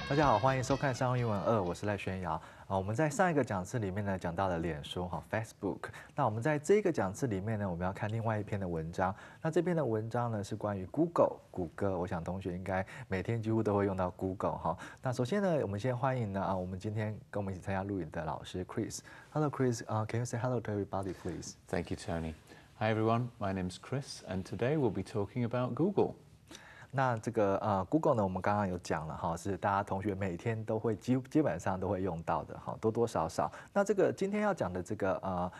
大家好，欢迎收看商用英文2，我是赖宣尧。我们在上一个讲次里面呢讲到了脸书Facebook。那我们在这个讲次里面呢，我们要看另外一篇的文章。那这篇的文章呢是关于 Google 谷歌。我想同学应该每天几乎都会用到 Google 哈。那首先呢，我们先欢迎呢我们今天跟我们一起参加录影的老师 Chris。Hello Chris, can you say hello to everybody, please? Thank you, Tony. Hi everyone, my name's Chris, and today we'll be talking about Google. 那这个Google 呢，我们刚刚有讲了哈，是大家同学每天都会基本上都会用到的哈，多多少少。那这个今天要讲的这个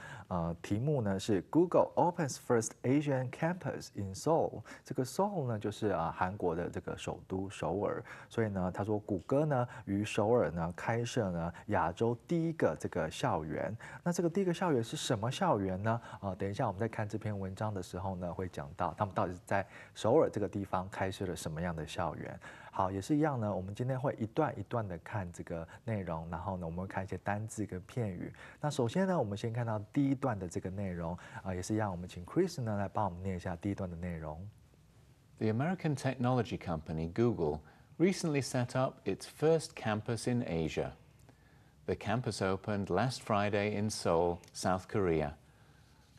题目呢是 Google opens first Asian campus in Seoul。这个 Seoul 呢就是韩国的这个首都首尔，所以呢他说谷歌呢于首尔呢开设呢亚洲第一个这个校园。那这个第一个校园是什么校园呢？等一下我们在看这篇文章的时候呢会讲到他们到底是在首尔这个地方开设了什么样的校园。好，也是一样呢，我们今天会一段一段的看这个内容，然后呢我们会看一些单字跟片语。那首先呢我们先看到第一段的这个内容，也是一样，我们请 Chris 呢来帮我们念一下第一段的内容。The American technology company Google recently set up its first campus in Asia. The campus opened last Friday in Seoul, South Korea.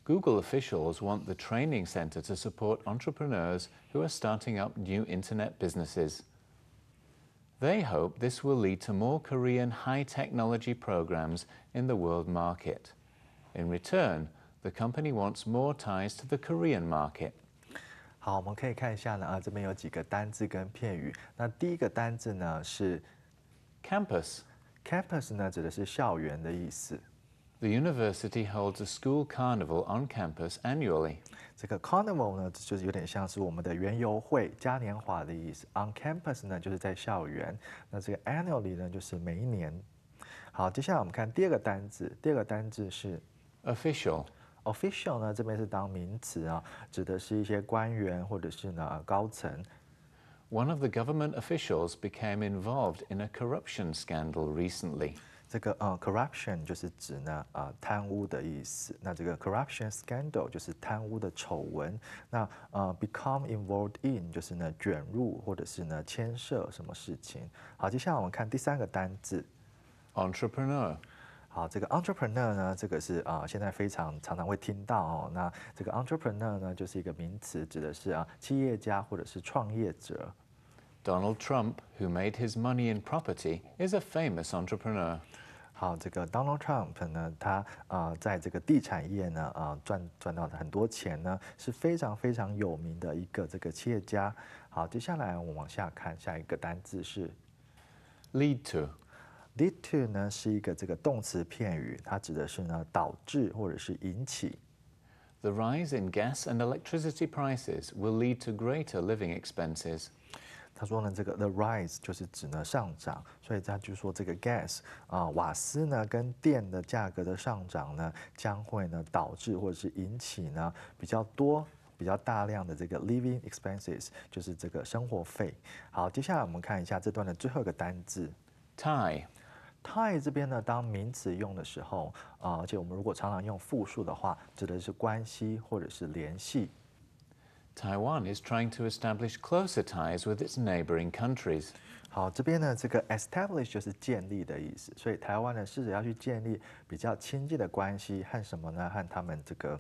Google officials want the training center to support entrepreneurs who are starting up new internet businesses. They hope this will lead to more Korean high-technology programs in the world market. In return, the company wants more ties to the Korean market. 好，我们可以看一下呢，这边有几个单字跟片语。那第一个单字呢是 campus。Campus 呢指的是校园的意思。The university holds a school carnival on campus annually. 这个 carnival 呢，就是有点像是我们的园游会、嘉年华的意思。On campus 呢，就是在校园。那这个 annually 呢，就是每一年。好，接下来我们看第二个单字。第二个单字是 official。official 呢，这边是当名词啊，指的是一些官员或者是呢高层。One of the government officials became involved in a corruption scandal recently. 这个corruption 就是指呢贪污的意思。那这个 corruption scandal 就是贪污的丑闻。那become involved in 就是呢卷入或者是呢牵涉什么事情。好，接下来我们看第三个单字 entrepreneur。好，这个 entrepreneur 呢，这个是现在常常会听到哦。那这个 entrepreneur 呢，就是一个名词，指的是企业家或者是创业者。Donald Trump, who made his money in property, is a famous entrepreneur. 好，这个 Donald Trump 呢，他在这个地产业呢赚到很多钱呢，是非常有名的一个这个企业家。好，接下来我们往下看，下一个单字是 lead to。Lead to 呢是一个这个动词片语，它指的是呢导致或者是引起。The rise in gas and electricity prices will lead to greater living expenses. 他说呢，这个 the rise 就是指呢上涨，所以他就说这个 gas 瓦斯呢跟电的价格的上涨呢，将会呢导致或者是引起呢比较大量的这个 living expenses， 就是这个生活费。好，接下来我们看一下这段的最后一个单字 tie。tie 这边呢当名词用的时候而且我们如果常常用复数的话，指的是关系或者是联系。Taiwan is trying to establish closer ties with its neighboring countries. 好，这边呢，这个 establish 就是建立的意思，所以台湾呢试着要去建立比较亲近的关系，和什么呢？和他们这个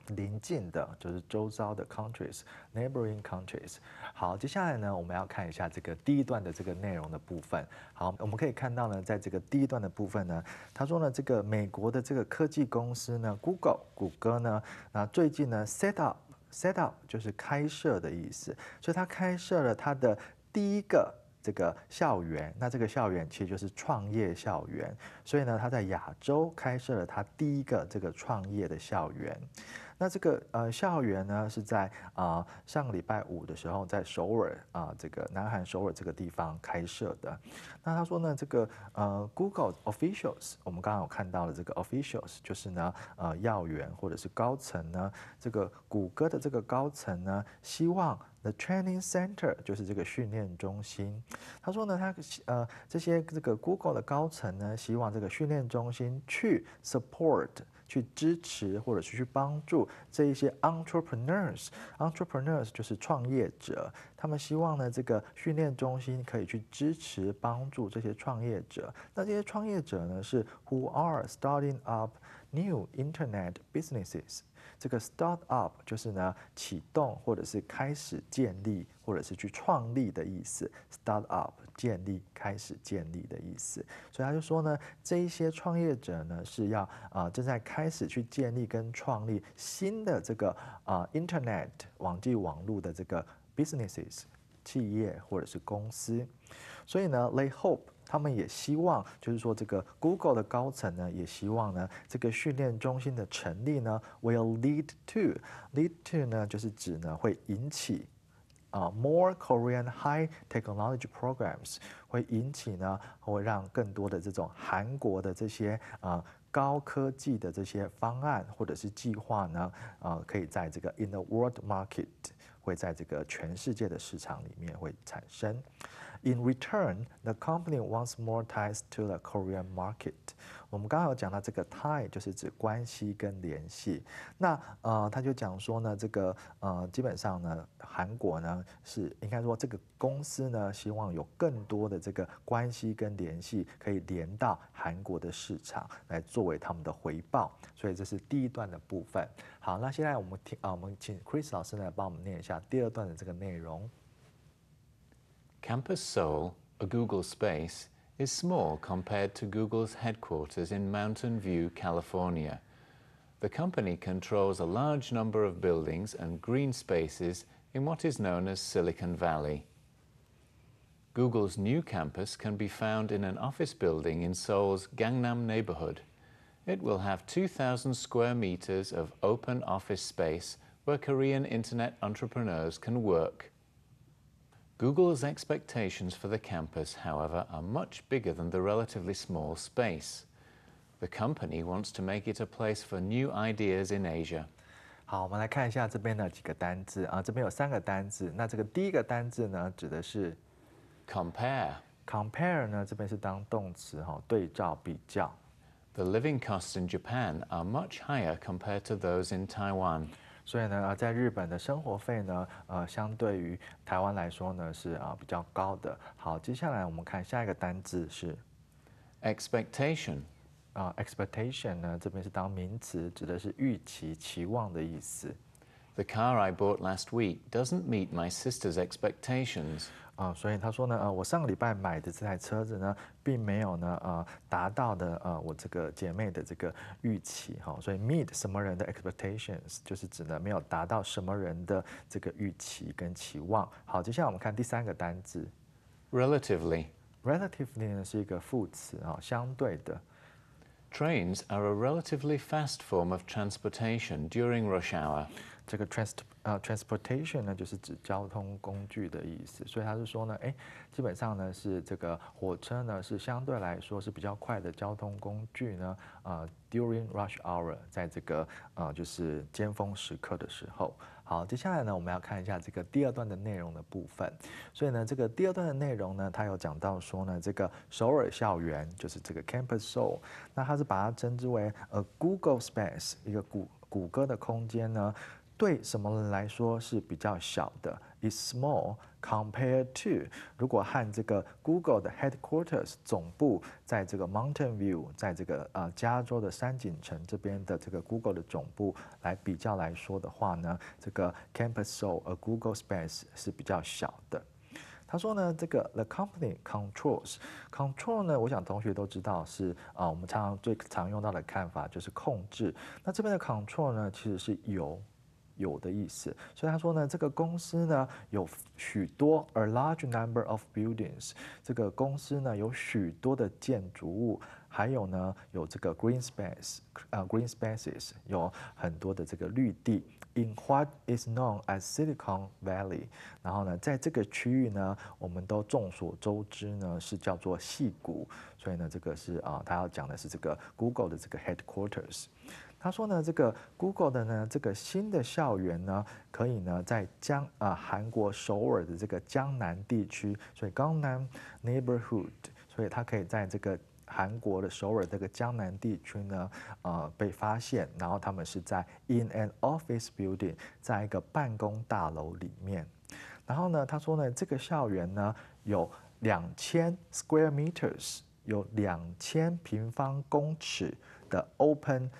邻近的，就是周遭的 countries，neighboring countries。好，接下来呢，我们要看一下这个第一段的这个内容的部分。好，我们可以看到呢，在这个第一段的部分呢，他说呢，这个美国的这个科技公司呢谷歌呢，那最近呢 set up 就是开设的意思，所以他开设了他的第一个这个校园，那这个校园其实就是创业校园，所以呢他在亚洲开设了他第一个这个创业的校园。那这个校园呢是在上个礼拜5的时候在首尔这个南韩首尔这个地方开设的。那他说呢，这个Google officials， 我们刚刚有看到了这个 officials， 就是呢要员或者是高层呢，这个谷歌的这个高层呢，希望 the training center 就是这个训练中心。他说呢，这些这个 Google 的高层呢，希望这个训练中心去 support 去支持或者是去帮助这一些 entrepreneurs 就是创业者，他们希望呢这个训练中心可以去支持帮助这些创业者。那这些创业者呢是 who are starting up new internet businesses。这个 start up 就是呢启动或者是开始建立或者是去创立的意思 ，start up 建立开始建立的意思。所以他就说呢，这一些创业者呢是要正在开始去建立跟创立新的这个internet 网际网络的这个 businesses 企业或者是公司。所以呢 they hope。他们也希望，就是说，这个 Google 的高层呢，也希望呢，这个训练中心的成立呢，will lead to 呢，就是指呢会引起more Korean high technology programs， 会引起呢，会让更多的这种韩国的这些高科技的这些方案或者是计划呢，可以在这个 in the world market， 会在这个全世界的市场里面会产生。In return, the company wants more ties to the Korean market. 我们刚刚有讲到这个 tie 就是指关系跟联系。那他就讲说呢，这个基本上呢，韩国呢是应该说这个公司呢希望有更多的这个关系跟联系可以连到韩国的市场来作为他们的回报。所以这是第一段的部分。好，那现在我们请 Chris 老师来帮我们念一下第二段的这个内容。Campus Seoul, a Google space, is small compared to Google's headquarters in Mountain View, California. The company controls a large number of buildings and green spaces in what is known as Silicon Valley. Google's new campus can be found in an office building in Seoul's Gangnam neighborhood. It will have 2,000 square meters of open office space where Korean internet entrepreneurs can work. Google's expectations for the campus, however, are much bigger than the relatively small space. The company wants to make it a place for new ideas in Asia. 好，我们来看一下这边的几个单字这边有3个单字。那这个第一个单字呢，指的是 compare。compare 呢，这边是当动词对照比较。The living costs in Japan are much higher compared to those in Taiwan. 所以呢，在日本的生活费呢，相对于台湾来说呢，是比较高的。好，接下来我们看下一个单字是 expectation。expectation 呢，这边是当名词，指的是预期、期望的意思。The car I bought last week doesn't meet my sister's expectations. 所以他说呢，我上个礼拜买的这台车子呢，并没有呢，达到的我这个姐妹的这个预期所以 meet 什么人的 expectations 就是指呢没有达到什么人的这个预期跟期望。好，接下来我们看第3个单字 relatively。relatively 呢是一个副词相对的。Trains are a relatively fast form of transportation during rush hour. 这个 transportation 呢，就是指交通工具的意思，所以他是说呢，基本上呢是这个火车呢是相对来说是比较快的交通工具呢，during rush hour， 在这个就是尖峰时刻的时候。好，接下来呢我们要看一下这个第2段的内容的部分，所以呢这个第2段的内容呢，它有讲到说呢，这个首尔校园就是这个 Campus Seoul， 那它是把它称之为Google Space， 一个谷歌的空间呢。对什么人来说是比较小的 ？is small compared to。如果和这个 Google 的 headquarters 总部在这个 Mountain View， 在这个加州的山景城这边的这个 Google 的总部来比较来说的话呢，这个 Campus Seoul Google Space 是比较小的。他说呢，这个 the company control 呢，我想同学都知道是我们最常用到的看法就是控制。那这边的 control 呢，其实是有的意思，所以他说呢，这个公司呢有许多 a large number of buildings， 这个公司呢有许多的建筑物，还有呢有这个 green spaces， 有很多的这个绿地 in what is known as Silicon Valley， 然后呢在这个区域呢，我们都众所周知呢是叫做矽谷，所以呢这个是他要讲的是这个 Google 的这个 headquarters。他说呢，这个 Google 的呢，这个新的校园呢，可以呢在韩国首尔的这个江南地区，所以江南 neighborhood， 所以它可以在这个韩国的首尔这个江南地区呢，被发现，然后他们是在 in an office building， 在一个办公大楼里面。然后呢，他说呢，这个校园呢有2000 square meters， 有2000平方公尺的 open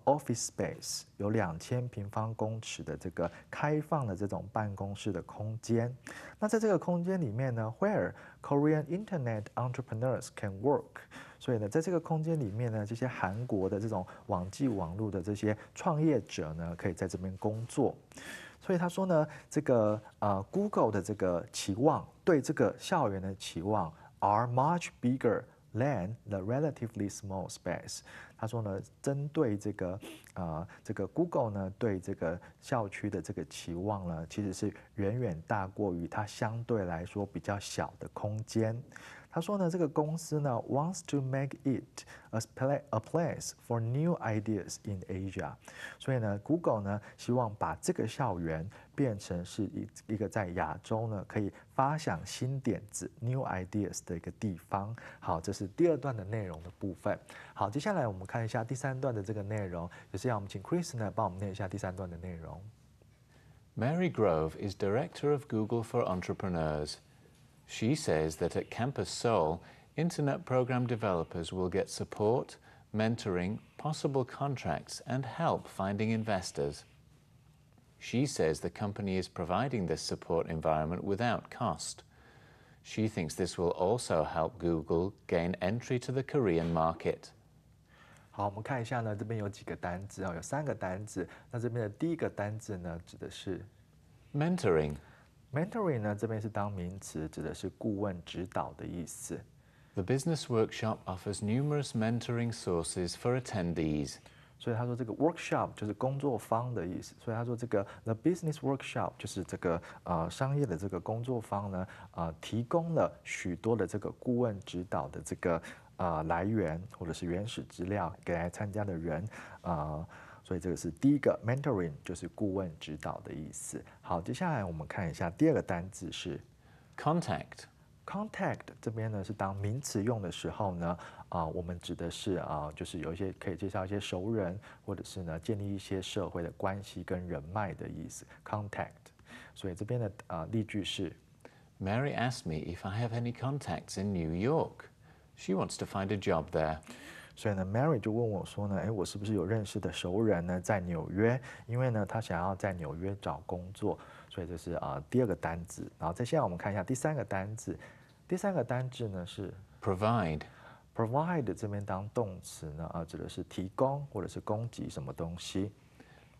office space， 有2000平方公尺的这个开放的这种办公室的空间。那在这个空间里面呢 ，where Korean internet entrepreneurs can work， 所以呢，在这个空间里面呢，这些韩国的这种网际网络的这些创业者呢，可以在这边工作。所以他说呢，这个Google 的这个期望，对这个校园的期望 are much bigger than the relatively small space。他说呢，针对这个Google 呢，对这个校区的这个期望呢，其实是远远大过于它相对来说比较小的空间。他说呢，这个公司呢 wants to make it a place for new ideas in Asia。所以呢 ，Google 呢希望把这个校园变成是一个在亚洲呢可以发想新点子 new ideas 的一个地方。好，这是第2段的内容的部分。好，接下来我们看一下第3段的这个内容，也是要我们请 Chris 呢帮我们念一下第3段的内容。Mary Grove is director of Google for Entrepreneurs. She says that at Campus Seoul, Internet program developers will get support, mentoring, possible contracts, and help finding investors. She says the company is providing this support environment without cost. She thinks this will also help Google gain entry to the Korean market. 好，我们看一下呢，这边有几个单字有3个单字。那这边的第一个单字呢，指的是 mentoring。Mentoring 呢，这边是当名词，指的是顾问指导的意思。The business workshop offers numerous mentoring sources for attendees. 所以他说这个 workshop 就是工作坊的意思。所以他说这个 the business workshop 就是这个商业的这个工作坊呢，提供了许多的这个顾问指导的这个来源或者是原始资料给来参加的人所以这个是第一个 mentoring， 就是顾问指导的意思。好，接下来我们看一下第2个单字是 contact。contact 这边呢是当名词用的时候呢，我们指的是就是有一些可以介绍一些熟人，或者是呢建立一些社会的关系跟人脉的意思。contact， 所以这边的例句是 Mary asked me if I have any contacts in New York. She wants to find a job there. 所以呢 ，Mary 就问我说呢，我是不是有认识的熟人呢，在纽约？因为呢，她想要在纽约找工作，所以这是第2个单字。然后接下来我们看一下第3个单字。第3个单字呢是 provide。provide 这边当动词呢，指的是提供或者是供给什么东西。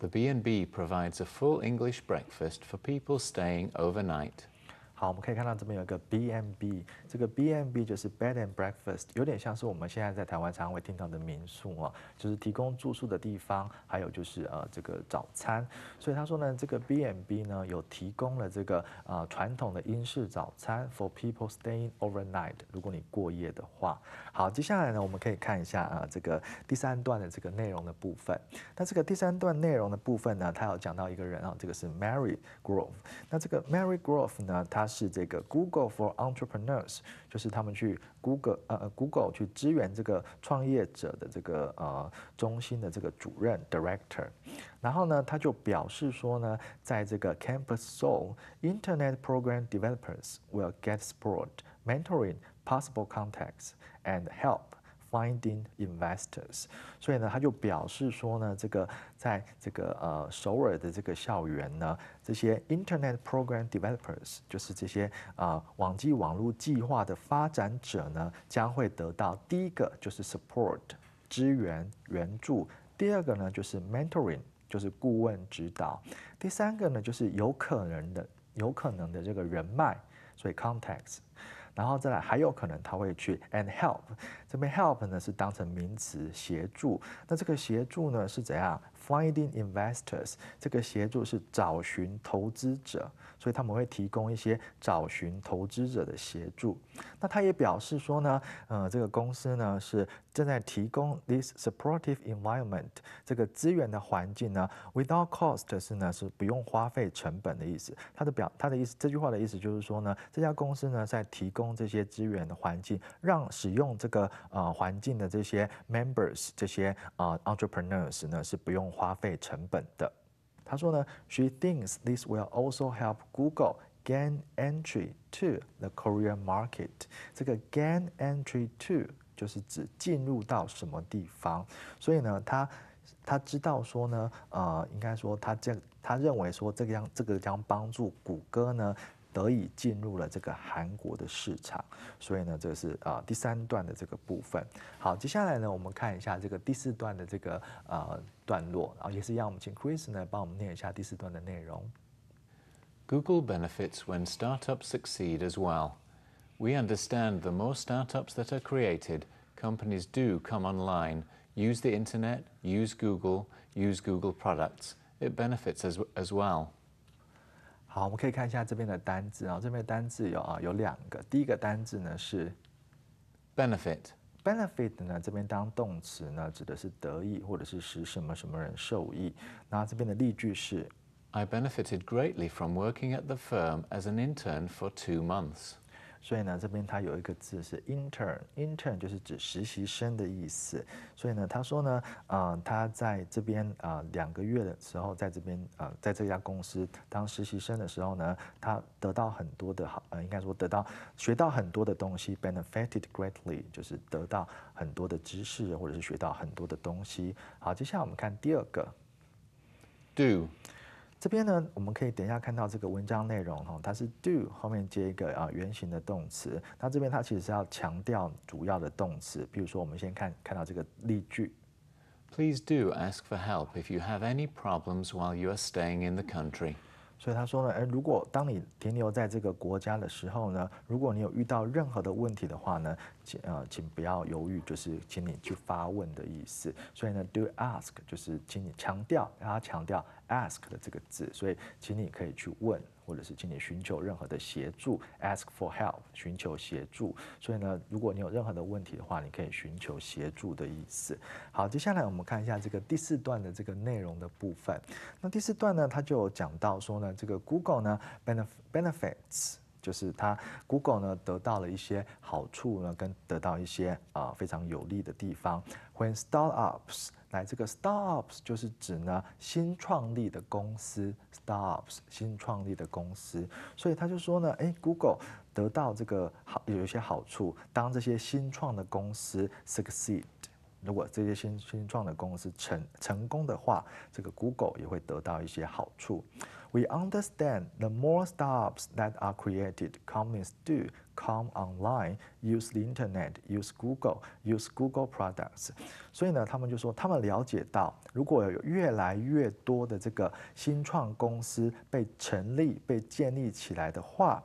The B&B provides a full English breakfast for people staying overnight. 好，我们可以看到这边有一个 B&B， 这个 B&B 就是 Bed and Breakfast， 有点像是我们现在在台湾常常会听到的民宿就是提供住宿的地方，还有就是这个早餐。所以他说呢，这个 B&B 呢有提供了这个传统的英式早餐 for people staying overnight， 如果你过夜的话。好，接下来呢我们可以看一下这个第3段的这个内容的部分。那这个第3段内容的部分呢，他有讲到一个人这个是 Mary Grove。那这个 Mary Grove 呢，他是这个 Google for Entrepreneurs， 就是他们去 Google 去支援这个创业者的这个中心的这个主任 Director。然后呢，他就表示说呢，在这个 Campus Seoul Internet program developers will get support, mentoring, possible contacts, and help finding investors。 所以呢，他就表示说呢，这个在这个首尔的这个校园呢，这些 Internet program developers 就是这些网际网络计划的发展者呢，将会得到第一个就是 support 支援援助，第2个呢就是 mentoring 就是顾问指导，第3个呢就是有可能的这个人脉，所以 contacts。然后再来还有可能他会去 and help， 这边 help 呢是当成名词协助，那这个协助呢是怎样 finding investors， 这个协助是找寻投资者，所以他们会提供一些找寻投资者的协助。那他也表示说呢，这个公司呢是正在提供 this supportive environment 这个资源的环境呢 ，without cost 是不用花费成本的意思。他的意思，这句话的意思就是说呢，这家公司呢在提供这些资源的环境，让使用这个环境的这些 members 这些entrepreneurs 呢是不用花费成本的。他说呢 ，She thinks this will also help Google gain entry to the Korean market。这个 gain entry to 就是指进入到什么地方，所以呢，他知道说呢，应该说他认为说这个将帮助谷歌呢得以进入了这个韩国的市场，所以呢，这是第3段的这个部分。好，接下来呢，我们看一下这个第4段的这个段落，然后也是让我们请 Chris 呢帮我们念一下第4段的内容。Google benefits when startups succeed as well. We understand the more startups that are created, companies do come online, use the internet, use Google products. It benefits as well. 好，我们可以看一下这边的单字啊，这边的单字有2个。第一个单字呢是 benefit。benefit 呢，这边当动词呢，指的是得益或者是使什么人受益。那这边的例句是 I benefited greatly from working at the firm as an intern for 2 months. 所以呢，这边它有一个字是 intern 就是指实习生的意思。所以呢，他说呢，他在这边2个月的时候，在这边在这家公司当实习生的时候呢，他得到很多的应该说学到很多的东西 ，benefited greatly 就是得到很多的知识或者是学到很多的东西。好，接下来我们看第2个 do。这边呢，我们可以等一下看到这个文章内容它是 do 后面接一个原形的动词。那这边它其实是要强调主要的动词，比如说我们先看到这个例句 Please do ask for help if you have any problems while you are staying in the country. 所以他说呢，如果当你停留在这个国家的时候呢，如果你有遇到任何的问题的话呢，请不要犹豫，就是请你去发问的意思。所以呢 ，do ask 就是请你强调 ask 的这个字，所以请你可以去问，或者是请你寻求任何的协助 ，ask for help 寻求协助。所以呢，如果你有任何的问题的话，你可以寻求协助的意思。好，接下来我们看一下这个第4段的这个内容的部分。那第4段呢，它就有讲到说呢，这个 Google 呢 benefits。就是Google 呢得到了一些好处呢，跟得到一些非常有利的地方。When startups， 这个 startups 就是指呢新创立的公司 ，startups 新创立的公司，所以他就说呢，Google 得到这个有一些好处，当这些新创的公司 succeed。如果这些新创的公司成功的话，这个 Google 也会得到一些好处。We understand the more startups that are created, companies do come online, use the internet, use Google products. 所以呢，他们就说，他们了解到，如果有越来越多的这个新创公司被建立起来的话，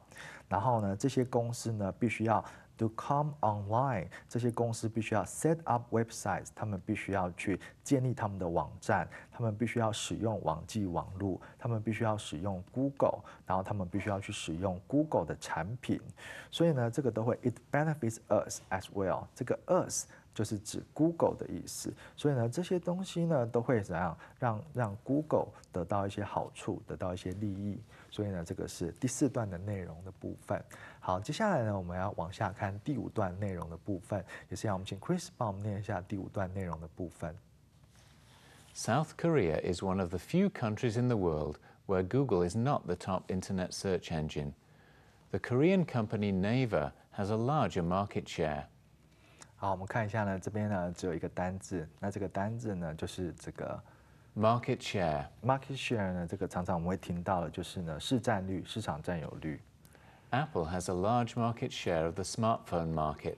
然后呢，这些公司呢，必须要to come online， 这些公司必须要 set up websites， 他们必须要去建立他们的网站，他们必须要使用网际网路，他们必须要使用 Google， 然后他们必须要去使用 Google 的产品，所以呢，这个都会 it benefits us as well， 这个 us 就是指 Google 的意思，所以呢，这些东西呢都会怎样让 Google 得到一些好处，得到一些利益，所以呢，这个是第4段的内容的部分。好，接下来呢，我们要往下看第5段内容的部分，也是让我们请 Chris 帮我们念一下第5段内容的部分。South Korea is one of the few countries in the world where Google is not the top internet search engine. The Korean company Naver has a larger market share. 好，我们看一下呢，这边呢只有一个单字，那这个单字呢就是这个 market share。 market share 呢，这个常常我们会听到的就是呢市占率、市场占有率。Apple has a large market share of the smartphone market.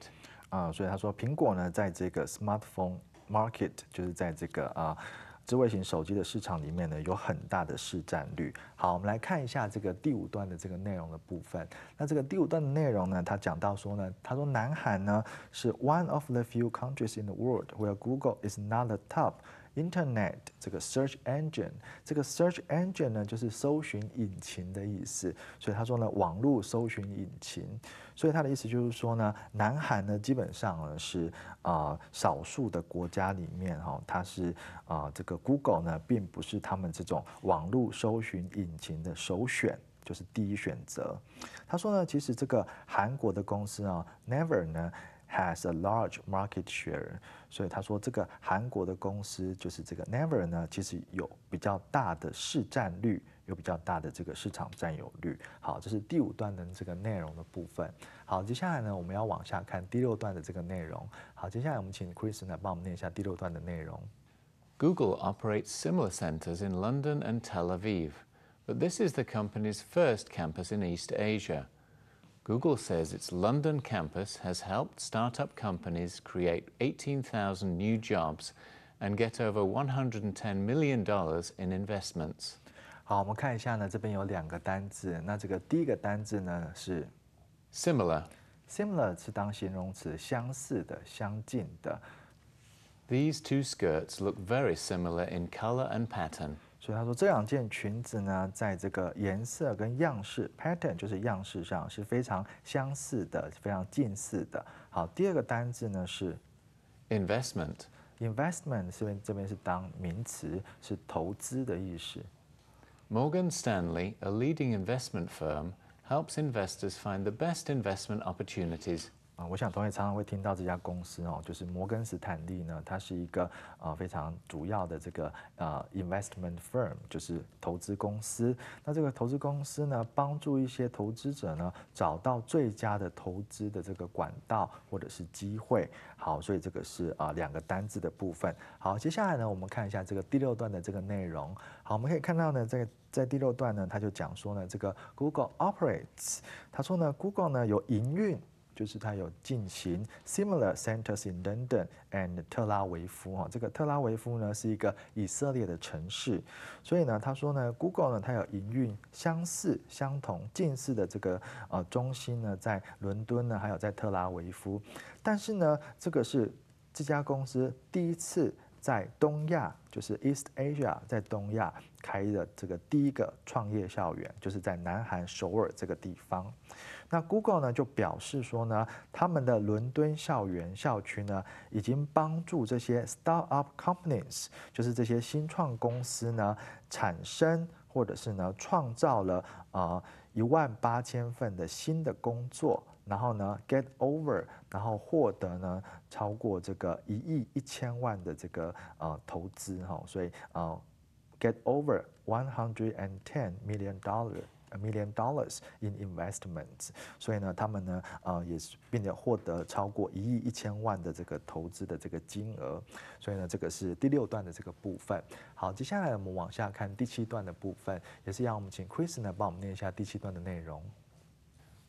所以他说苹果呢在这个 smartphone market， 就是在这个智慧型手机的市场里面呢，有很大的市占率。好，我们来看一下这个第5段的这个内容的部分。那这个第5段的内容呢，他讲到说呢，他说南韩呢是 one of the few countries in the world where Google is not the top Internet 这个 search engine， 这个 search engine 呢就是搜寻引擎的意思，所以他说呢网络搜寻引擎，所以他的意思就是说呢，南韩呢基本上呢是少数的国家里面它是这个 Google 呢并不是他们这种网络搜寻引擎的首选。就是第一选择。他说呢，其实这个韩国的公司Naver 呢 has a large market share， 所以他说这个韩国的公司就是这个 Naver 呢，其实有比较大的市占率，有比较大的这个市场占有率。好，这是第5段的这个内容的部分。好，接下来呢，我们要往下看第6段的这个内容。好，接下来我们请 Chris 呢帮我们念一下第6段的内容。Google operates similar centers in London and Tel Aviv.But this is the company's first campus in East Asia. Google says its London campus has helped startup companies create 18,000 new jobs and get over $110 million in investments. 好，我们看一下呢，这边有2个单字。那这个第一个单字呢是 similar。similar 是当形容词，相似的、相近的。These two skirts look very similar in color and pattern.所以他说这2件裙子呢，在这个颜色跟样式 pattern 就是样式上是非常相似的，非常近似的。好，第2个单字呢是 investment。investment 这边是当名词，是投资的意思。Morgan Stanley, a leading investment firm, helps investors find the best investment opportunities.我想同学常常会听到这家公司就是摩根斯坦利呢，它是一个非常主要的这个investment firm， 就是投资公司。那这个投资公司呢，帮助一些投资者呢找到最佳的投资的这个管道或者是机会。好，所以这个是2个单字的部分。好，接下来呢，我们看一下这个第6段的这个内容。好，我们可以看到呢，在第6段呢，他就讲说呢，这个 Google operates， 他说呢 ，Google 呢有营运。就是它有进行 similar centers in London and 特拉维夫这个特拉维夫呢是一个以色列的城市，所以呢，他说呢 ，Google 呢它有营运相似、相同、近似的这个中心呢，在伦敦呢，还有在特拉维夫，但是呢，这个是这家公司第一次在东亚，就是 East Asia， 在东亚开的这个第一个创业校园，就是在南韩首尔这个地方。那 Google 呢就表示说呢，他们的伦敦校区呢，已经帮助这些 startup companies， 就是这些新创公司呢，产生或者是呢创造了18000份的新的工作，然后呢 get over， 然后获得呢超过这个1亿1000万的这个投资所以get over $110 million in investments， 所以呢，他们呢，也是并且获得超过1亿1000万的这个投资的这个金额，所以呢，这个是第6段的这个部分。好，接下来我们往下看第7段的部分，也是让我们请 Chris 呢帮我们念一下第7段的内容。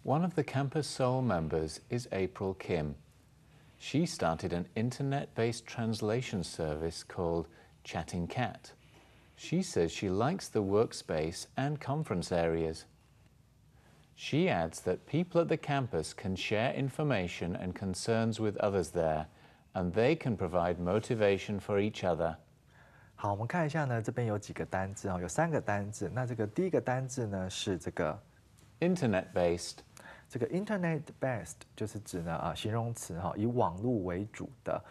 One of the Campus Seoul members is April Kim. She started an internet-based translation service called Chatting Cat.She says she likes the workspace and conference areas. She adds that people at the campus can share information and concerns with others there, and they can provide motivation for each other. 好，我们看一下呢，这边有几个单字有3个单字。那这个第一个单字呢是这个 internet-based。这个 internet-based 就是指呢形容词以网络为主的。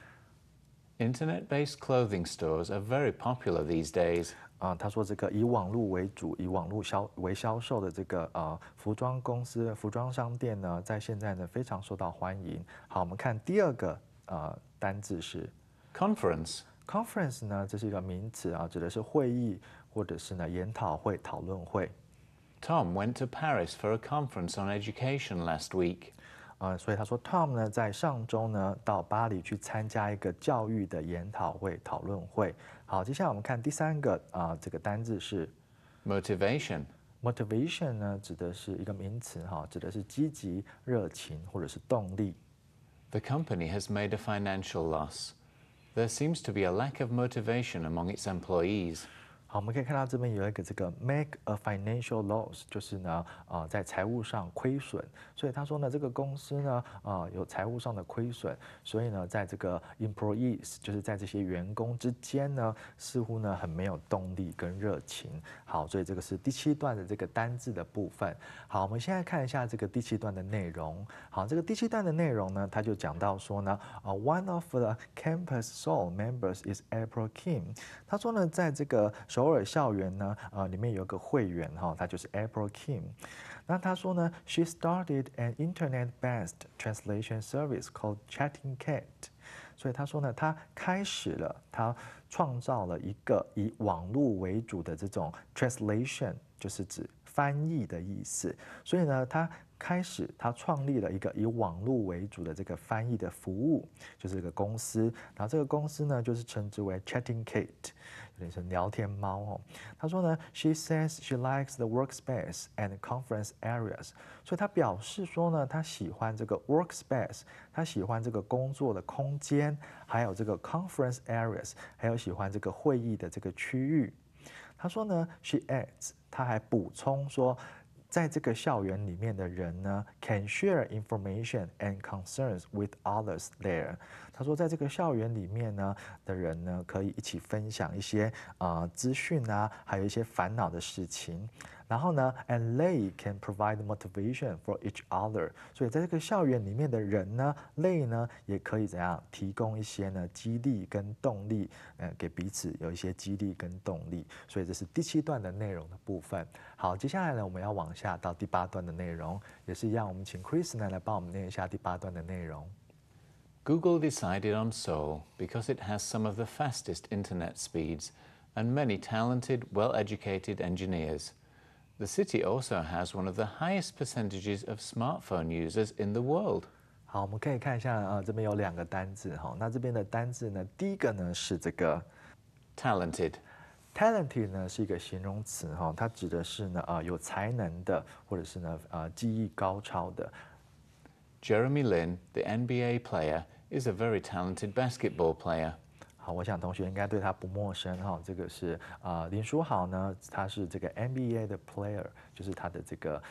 Internet-based clothing stores are very popular these days. 他说这个以网络为主、以网络为销售的这个服装公司、服装商店呢，在现在呢非常受到欢迎。好，我们看第2个单字是 conference。conference 呢，这是一个名词指的是会议或者是呢研讨会、讨论会。Tom went to Paris for a conference on education last week. 所以他说 Tom 呢在上周呢到巴黎去参加一个教育的研讨会、讨论会。好，接下来我们看第3个这个单字是 motivation。motivation 呢指的是一个名词指的是积极、热情或者是动力。The company has made a financial loss. There seems to be a lack of motivation among its employees. 好，我们可以看到这边有一个这个 make a financial loss，就是呢，在财务上亏损。所以他说呢，这个公司呢，有财务上的亏损，所以呢，在这个 employees，就是在这些员工之间呢，似乎呢很没有动力跟热情。好，所以这个是第7段的这个单字的部分。好，我们现在看一下这个第7段的内容。好，这个第7段的内容呢，他就讲到说呢，one of the campus Seoul members is April Kim。他说呢，在这个首尔校园呢，里面有个会员哈，他就是 April Kim。那他说呢 ，She started an internet-based translation service called Chatting Cat。所以他说呢，他开始了，他创造了一个以网络为主的这种 translation，就是指翻译的意思。所以呢，他创立了一个以网络为主的这个翻译的服务，就是这个公司。然后这个公司呢，就是称之为 Chatting Cat， 有点像聊天猫哦。他说呢 ，She says she likes the workspace and conference areas。所以他表示说呢，他喜欢这个 workspace， 他喜欢这个工作的空间，还有这个 conference areas， 还有喜欢这个会议的这个区域。他说呢 ，She adds， 他还补充说，在这个校园里面的人呢 ，can share information and concerns with others there。他说，在这个校园里面呢的人呢，可以一起分享一些资讯啊，还有一些烦恼的事情。然后呢 ，and they can provide motivation for each other。所以在这个校园里面的人呢，they 呢也可以怎样提供一些呢激励跟动力，给彼此有一些激励跟动力。所以这是第7段的内容的部分。好，接下来呢，我们要往下到第8段的内容，也是一样，我们请 Chris 呢来帮我们念一下第8段的内容。Google decided on Seoul because it has some of the fastest internet speeds and many talented, well-educated engineers. The city also has one of the highest percentages of smartphone users in the world. 好，我们可以看一下这边有2个单字哈。那这边的单字呢，第一个呢是这个 talented。talented 呢是一个形容词哈，它指的是呢有才能的，或者是呢技艺高超的。Jeremy Lin, the NBA player, is a very talented basketball player. 好，我想同学应该对他不陌生哈。这个是林书豪呢，他是这个 NBA 的 player， 就是他的这个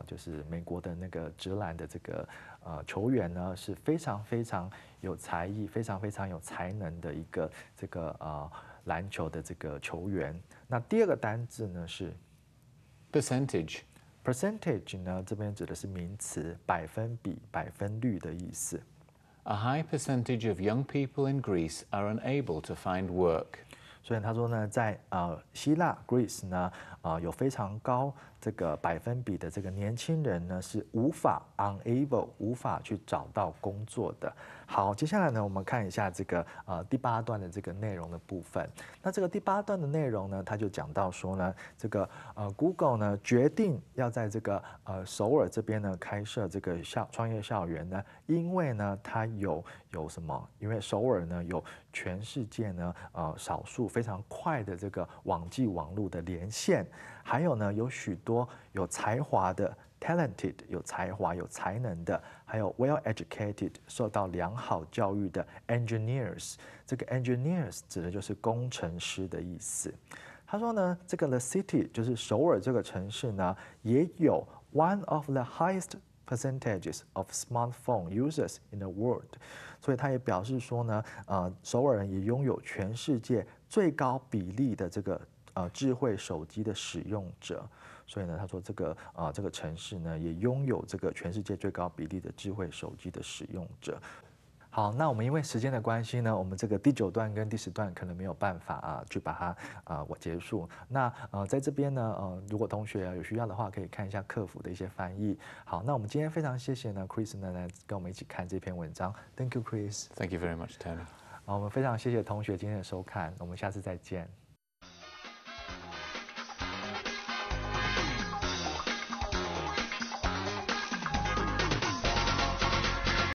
就是美国的那个职篮的这个球员呢，是非常非常有才艺、非常非常有才能的一个这个篮球的这个球员。那第2个单字呢是 percentage。percentage 呢这边指的是名词，百分比、百分率的意思。A high percentage of young people in Greece are unable to find work. 所以他说呢，在希腊 Greece 呢，有非常高这个百分比的这个年轻人呢是无法 unable 无法去找到工作的。好，接下来呢，我们看一下这个第8段的这个内容的部分。那这个第8段的内容呢，他就讲到说呢，这个Google 呢决定要在这个首尔这边呢开设这个创业校园呢，因为呢它有什么？因为首尔呢有全世界呢少数非常快的这个网际网络的连线，还有呢有许多有才华的 talented 有才华有才能的，还有 well educated 受到良好教育的 engineers。这个 engineers 指的就是工程师的意思。他说呢，这个 the city 就是首尔这个城市呢，也有 one of the highest percentages of smartphone users in the world。所以他也表示说呢，首尔人也拥有全世界最高比例的这个智慧手机的使用者。所以呢，他说这个城市呢也拥有这个全世界最高比例的智慧手机的使用者。好，那我们因为时间的关系呢，我们这个第9段跟第10段可能没有办法去把它结束。那在这边呢，如果同学有需要的话，可以看一下客服的一些翻译。好，那我们今天非常谢谢呢 Chris 呢来跟我们一起看这篇文章。Thank you, Chris. Thank you very much, Tony. 好，我们非常谢谢同学今天的收看，我们下次再见。